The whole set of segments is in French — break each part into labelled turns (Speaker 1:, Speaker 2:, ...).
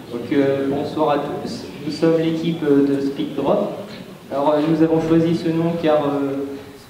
Speaker 1: Bonsoir à tous, nous sommes l'équipe de Speed Drop. Alors nous avons choisi ce nom car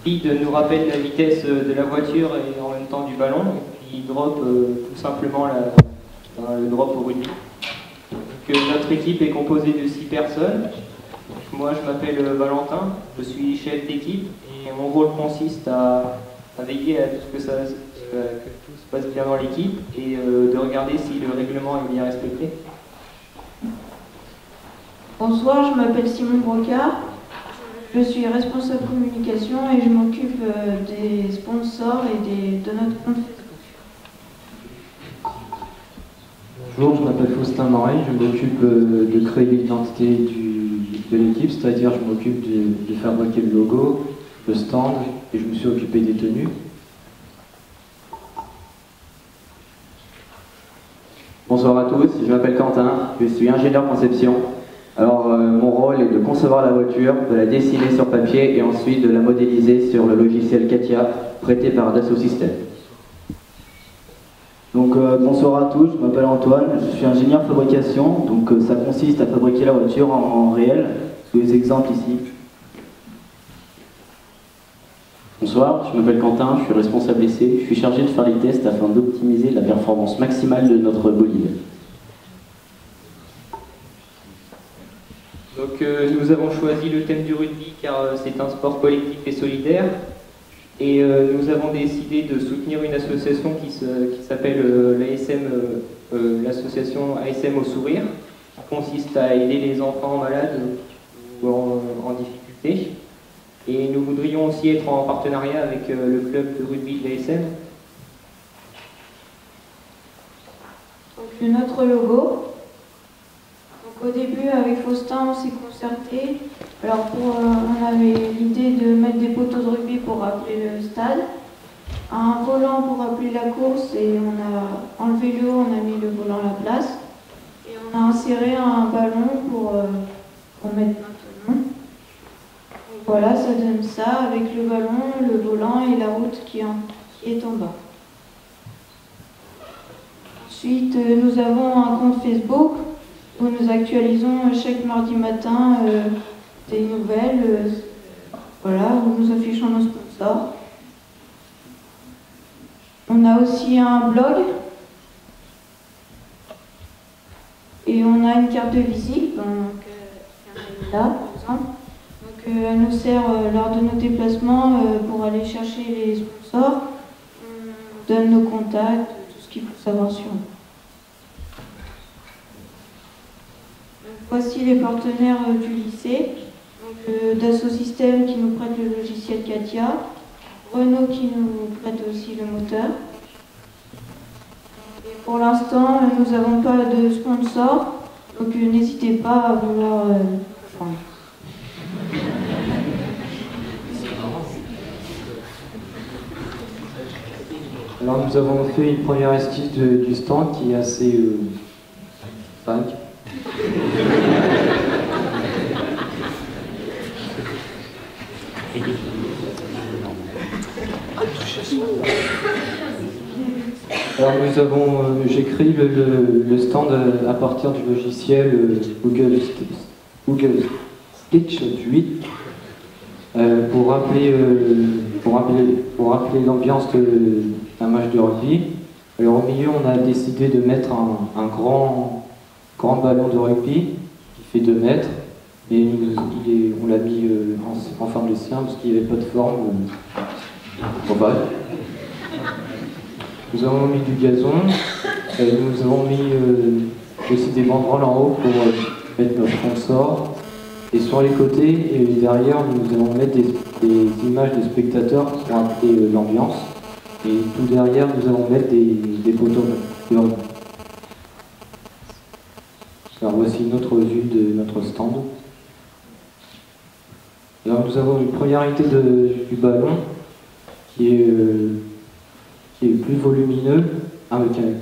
Speaker 1: Speed nous rappelle la vitesse de la voiture et en même temps du ballon, et puis Drop tout simplement le drop au rugby. Notre équipe est composée de 6 personnes. Moi je m'appelle Valentin, je suis chef d'équipe et mon rôle consiste à veiller à tout ce que tout se passe bien dans l'équipe et de regarder si le règlement est bien respecté.
Speaker 2: Bonsoir, je m'appelle Simon Brocard, je suis responsable communication et je m'occupe des sponsors et de notre compte Facebook.
Speaker 3: Bonjour, je m'appelle Faustin Moret, je m'occupe de créer l'identité de l'équipe, c'est-à-dire je m'occupe de fabriquer le logo, le stand et je me suis occupé des tenues.
Speaker 4: Bonsoir à tous, je m'appelle Quentin, je suis ingénieur conception. Alors mon rôle est de concevoir la voiture, de la dessiner sur papier et ensuite de la modéliser sur le logiciel CATIA prêté par Dassault Systèmes.
Speaker 5: Donc bonsoir à tous, je m'appelle Antoine, je suis ingénieur fabrication, donc ça consiste à fabriquer la voiture en réel, sous les exemples ici.
Speaker 6: Bonsoir, je m'appelle Quentin, je suis responsable essai, je suis chargé de faire les tests afin d'optimiser la performance maximale de notre bolide.
Speaker 1: Nous avons choisi le thème du rugby car c'est un sport collectif et solidaire. Et nous avons décidé de soutenir une association qui s'appelle l'association ASM au sourire, qui consiste à aider les enfants malades ou en difficulté. Et nous voudrions aussi être en partenariat avec le club de rugby de l'ASM.
Speaker 2: Donc notre logo. Donc, au début, avec Faustin, on s'est concerté. Alors on avait l'idée de mettre des poteaux de rugby pour rappeler le stade, un volant pour rappeler la course et on a enlevé le haut, on a mis le volant à la place et on a inséré un ballon pour mettre notre nom. Donc, voilà, ça donne ça avec le ballon, le volant et la route qui est en bas. Ensuite, nous avons un compte Facebook où nous actualisons chaque mardi matin des nouvelles, voilà, où nous affichons nos sponsors. On a aussi un blog et on a une carte de visite, donc là par exemple. Donc elle nous sert lors de nos déplacements pour aller chercher les sponsors. On donne nos contacts, tout ce qu'il faut savoir sur nous. Voici les partenaires du lycée. Dassault Systèmes qui nous prête le logiciel CATIA, Renault qui nous prête aussi le moteur. Et pour l'instant, nous n'avons pas de sponsor, donc n'hésitez pas à vouloir prendre.
Speaker 3: Alors nous avons fait une première esquisse du stand qui est assez vague. Alors j'ai créé le stand à partir du logiciel Google Sketch 8 pour rappeler l'ambiance d'un match de rugby. Alors au milieu on a décidé de mettre un grand ballon de rugby qui fait 2 mètres et on l'a mis en forme de cylindre parce qu'il n'y avait pas de forme. Nous avons mis du gazon, nous avons mis aussi des banderoles en haut pour mettre nos sponsors. Et sur les côtés et derrière, nous allons mettre des images de spectateurs pour rappeler l'ambiance. Et tout derrière, nous allons mettre des poteaux de rugby. Alors voici une autre vue de notre stand. Alors nous avons une première idée du ballon qui est plus volumineux,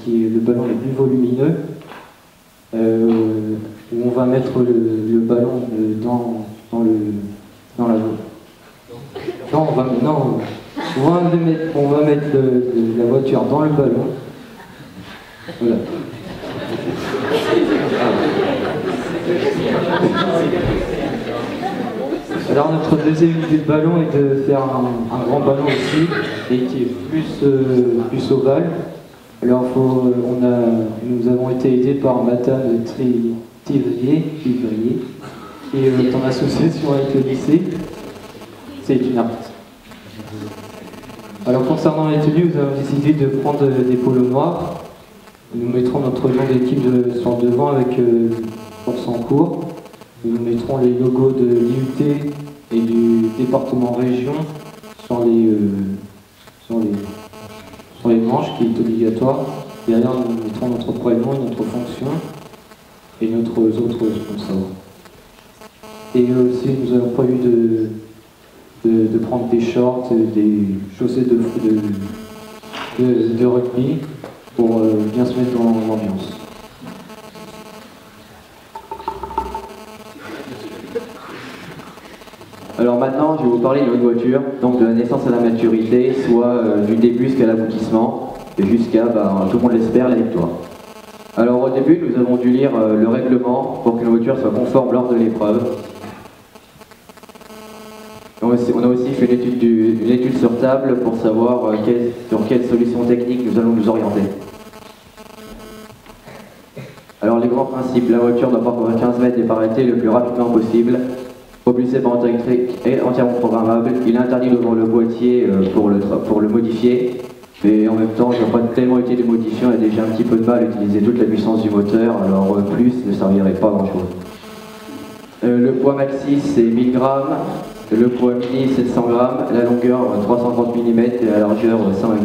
Speaker 3: qui est le ballon le plus volumineux, où on va mettre le ballon dans la non, on va mettre la voiture dans le ballon. Voilà. Alors notre deuxième idée de ballon est de faire un grand ballon aussi, et qui est plus ovale. Alors nous avons été aidés par Madame Tivrier, qui est en association avec le lycée. C'est une artiste. Alors concernant les tenues, nous avons décidé de prendre des polos noirs. Nous mettrons notre nom d'équipe sur le devant avec force en cours. Nous mettrons les logos de l'IUT et du département région sur les manches, qui est obligatoire. Derrière, nous mettrons notre prénom, notre fonction et notre autres sponsors. Et aussi, nous avons prévu de prendre des shorts, des chaussettes de rugby pour bien se mettre dans l'ambiance.
Speaker 4: Alors maintenant, je vais vous parler de notre voiture, donc de la naissance à la maturité, soit du début jusqu'à l'aboutissement, et jusqu'à, tout le monde l'espère, la victoire. Alors au début, nous avons dû lire le règlement pour que la voiture soit conforme lors de l'épreuve. On a aussi fait une étude sur table pour savoir sur quelle solution technique nous allons nous orienter. Alors les grands principes, la voiture doit parcourir 15 mètres des arrêtés le plus rapidement possible. Propulsé par moteur électrique et entièrement programmable. Il est interdit d'ouvrir le boîtier pour le modifier. Mais en même temps, il n'y a pas tellement été de modification, il y a déjà un petit peu de mal à utiliser toute la puissance du moteur, alors plus ne servirait pas à grand chose. Le poids maxi c'est 1000 grammes, le poids mini 700 grammes, la longueur 330 mm et la largeur 100 mm.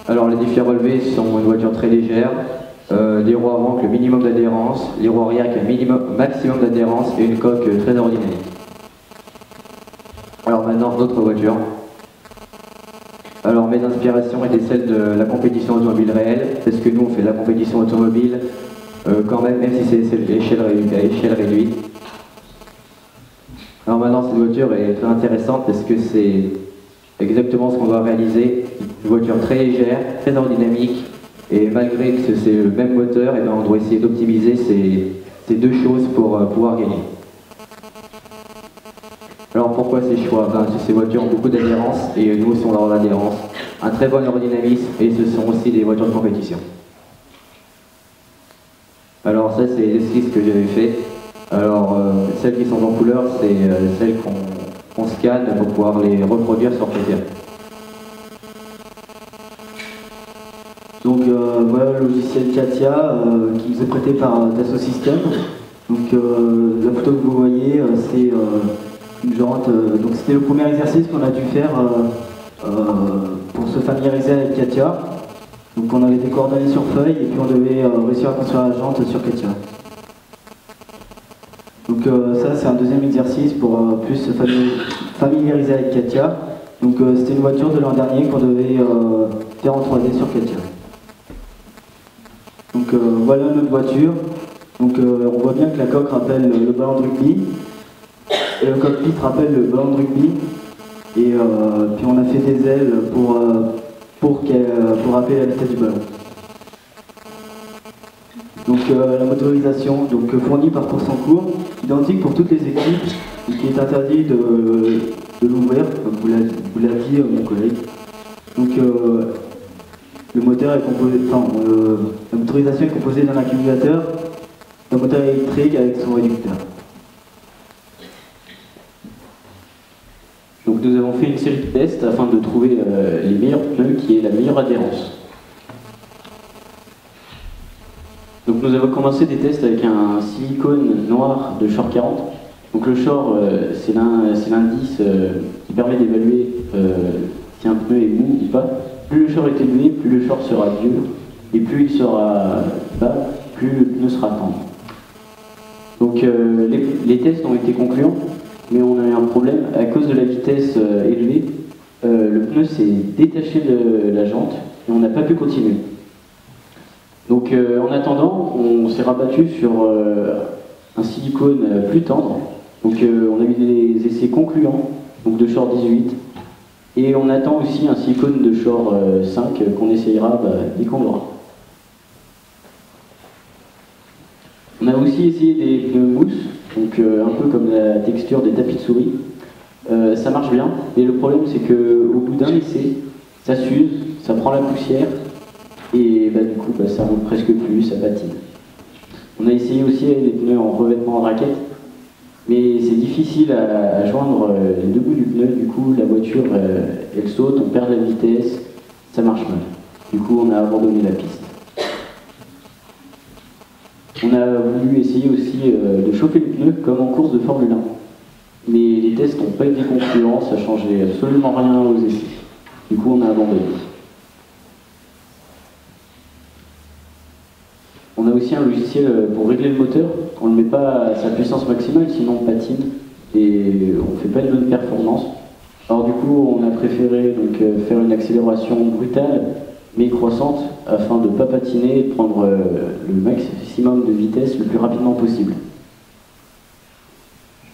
Speaker 4: Alors les défis à relever sont une voiture très légère, des roues avant avec le minimum d'adhérence, les roues arrière avec un maximum d'adhérence et une coque très aérodynamique. Alors maintenant, d'autres voitures. Alors mes inspirations étaient celles de la compétition automobile réelle, parce que nous on fait la compétition automobile quand même si c'est à échelle réduite. Alors maintenant cette voiture est très intéressante parce que c'est exactement ce qu'on doit réaliser. Une voiture très légère, très aérodynamique, et malgré que c'est le même moteur, et on doit essayer d'optimiser ces deux choses pour pouvoir gagner. Alors pourquoi ces choix? Ces voitures ont beaucoup d'adhérence et nous aussi on a l'adhérence, un très bon aérodynamisme et ce sont aussi des voitures de compétition. Alors ça c'est les esquisses que j'avais fait. Alors celles qui sont en couleur c'est celles qu'on scanne pour pouvoir les reproduire sur papier.
Speaker 5: Donc voilà le logiciel Katia qui nous est prêté par Dassault Systèmes. Donc la photo que vous voyez c'est une jante. Donc c'était le premier exercice qu'on a dû faire pour se familiariser avec Katia. Donc on avait des coordonnées sur feuille et puis on devait réussir à construire la jante sur Katia. Donc ça c'est un deuxième exercice pour plus se familiariser avec Katia. Donc c'était une voiture de l'an dernier qu'on devait faire en 3D sur Katia. Donc voilà notre voiture. Donc on voit bien que la coque rappelle le ballon de rugby. Et le cockpit rappelle le ballon de rugby. Et puis on a fait des ailes pour rappeler la vitesse du ballon. Donc la motorisation fournie par course en cours, identique pour toutes les équipes, qui est interdit de l'ouvrir, comme vous l'a dit mon collègue. Donc le moteur est composé, la motorisation est composée d'un accumulateur, d'un moteur électrique avec son réducteur.
Speaker 6: Donc nous avons fait une série de tests afin de trouver les meilleurs pneus qui aient la meilleure adhérence. Donc nous avons commencé des tests avec un silicone noir de Shore 40. Donc le Shore c'est l'indice qui permet d'évaluer si un pneu est mou ou pas. Plus le Shore est élevé, plus le Shore sera vieux, et plus il sera bas, plus le pneu sera tendre. Donc les tests ont été concluants, mais on a eu un problème. À cause de la vitesse élevée, le pneu s'est détaché de la jante et on n'a pas pu continuer. Donc en attendant, on s'est rabattu sur un silicone plus tendre. Donc on a eu des essais concluants, donc de Shore 18. Et on attend aussi un silicone de Shore 5 qu'on essayera dès qu'on l'aura. On a aussi essayé des pneus mousse, donc un peu comme la texture des tapis de souris. Ça marche bien, mais le problème c'est qu'au bout d'un essai, ça s'use, ça prend la poussière, et du coup ça roule presque plus, ça patine. On a essayé aussi des pneus en revêtement en raquette, mais c'est difficile à joindre les deux bouts du pneu, du coup la voiture elle saute, on perd la vitesse, ça marche mal. Du coup on a abandonné la piste. On a voulu essayer aussi de chauffer les pneus comme en course de Formule 1. Mais les tests n'ont pas été concluants, ça changeait absolument rien aux essais. Du coup on a abandonné. On a aussi un logiciel pour régler le moteur. On ne le met pas à sa puissance maximale, sinon on patine et on ne fait pas de bonne performance. Alors du coup on a préféré faire une accélération brutale mais croissante afin de ne pas patiner et de prendre le maximum de vitesse le plus rapidement possible.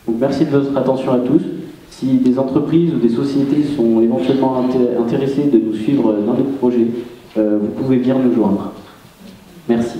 Speaker 6: Donc merci de votre attention à tous. Si des entreprises ou des sociétés sont éventuellement intéressées de nous suivre dans notre projet, vous pouvez venir nous joindre. Merci.